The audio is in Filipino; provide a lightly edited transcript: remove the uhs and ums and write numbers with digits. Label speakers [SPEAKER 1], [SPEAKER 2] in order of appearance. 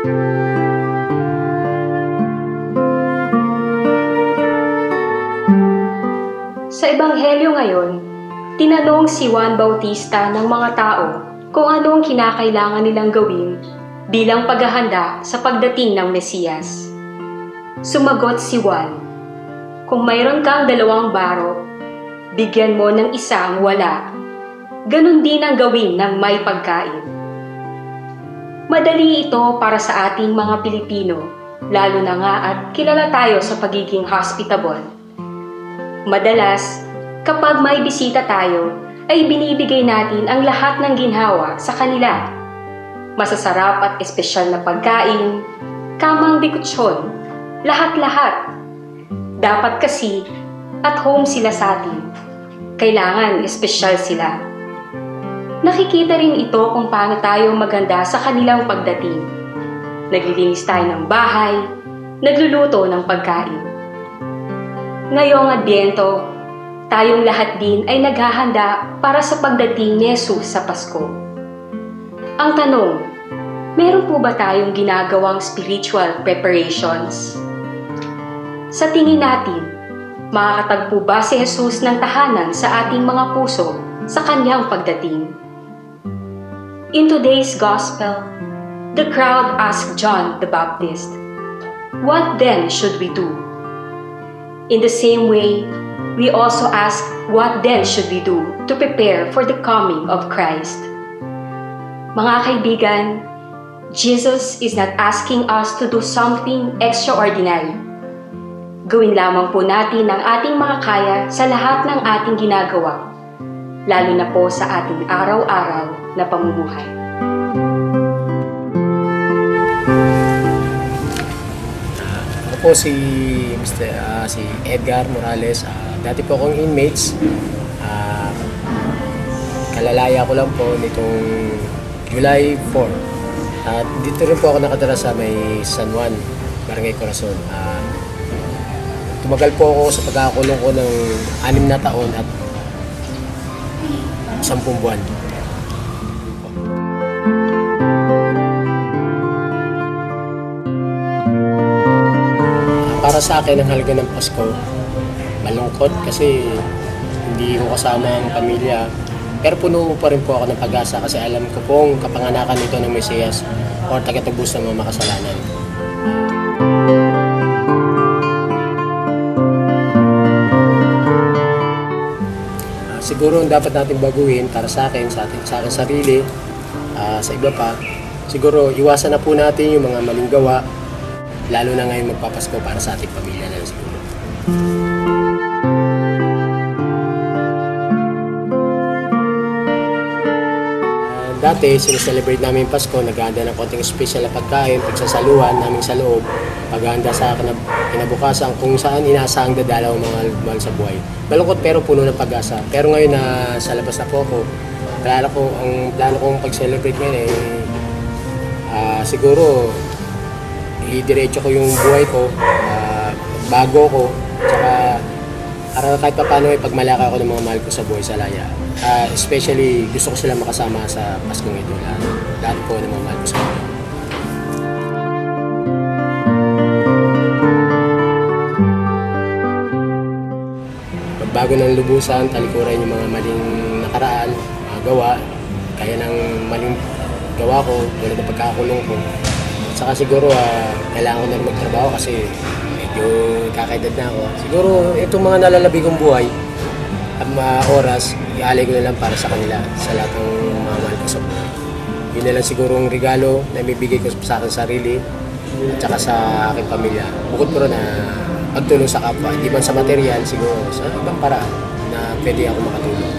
[SPEAKER 1] Sa Ebanghelyo ngayon, tinanong si Juan Bautista ng mga tao kung ano ang kinakailangan nilang gawin bilang paghahanda sa pagdating ng Mesiyas. Sumagot si Juan, "Kung mayroon kang 2 baro, bigyan mo ng isa ang wala. Ganon din ang gawin ng may pagkain." Madali ito para sa ating mga Pilipino, lalo na nga at kilala tayo sa pagiging hospitable. Madalas, kapag may bisita tayo, ay binibigay natin ang lahat ng ginhawa sa kanila. Masasarap at espesyal na pagkain, kamang bikutsyon, lahat-lahat. Dapat kasi at home sila sa atin. Kailangan espesyal sila. Nakikita rin ito kung paano tayo maganda sa kanilang pagdating. Naglilinis tayo ng bahay, nagluluto ng pagkain. Ngayong Adbyento, tayong lahat din ay naghahanda para sa pagdating ni Jesus sa Pasko. Ang tanong, meron po ba tayong ginagawang spiritual preparations? Sa tingin natin, makakatagpo ba si Jesus ng tahanan sa ating mga puso sa kanyang pagdating? In today's Gospel, the crowd asked John the Baptist, "What then should we do?" In the same way, we also ask, what then should we do to prepare for the coming of Christ? Mga kaibigan, Jesus is not asking us to do something extraordinary. Gawin lamang po natin ang ating makakaya sa lahat ng ating ginagawa, lalo na po sa ating araw-araw na pamumuhay.
[SPEAKER 2] Po si Edgar Morales. Dati po akong inmates. Kalalaya ko lang po nitong July 4. At dito rin po ako nakatira sa may San Juan, Barangay Corazon. Tumagal po ako sa pagkakakulong ko ng 6 na taon at 10 buwan. Para sa akin, ang halaga ng Pasko, malungkot kasi hindi ko kasama ang pamilya. Pero puno pa rin po ako ng pag-asa kasi alam ko pong kapanganakan nito ng Mesiyas o tagatubos ng mga makasalanan. Siguro ang dapat natin baguhin para sa akin, sa akin sarili, sa iba pa, siguro iwasan na po natin yung mga maling gawa. Lalo na ngayon magpapasko para sa ating pamilya na siguro. Dati, sineselebrate namin yung Pasko, naghahanda ng konting special na pagkain, pagsasaluhan namin sa loob, paghahanda sa kinabukasan kung saan inaasahang dadalaw ang mga mahal sa buhay. Malungkot pero puno ng pag-asa. Pero ngayon na sa labas na po ako, ang plano kong pag-celebrate ngayon siguro diretso ko yung buhay ko, bago ko, tsaka para kahit pa paano pagmalaki ako ng mga mahal ko sa buhay sa laya. Especially gusto ko sila makasama sa Paskong ito, lahat po ng mga mahal ko sa buhay. Magbago ng lubusan, talikuran yung mga maling nakaraan, mga gawa, kaya ng maling gawa ko, tulad ng pagkakakulong ko. Saka siguro kailangan ko na magtrabaho kasi medyo kakaedad na ako. Siguro itong mga nalalabig kong buhay at mga oras, ialay ko na lang para sa kanila, sa lahat ng mga mahal ko sa buhay. Yun na lang siguro ang regalo na ibibigay ko sa akin sarili at saka sa aking pamilya. Bukod po na pagtulong sa kapwa, hindi man sa material, siguro sa ibang paraan na pwede ako makatulong.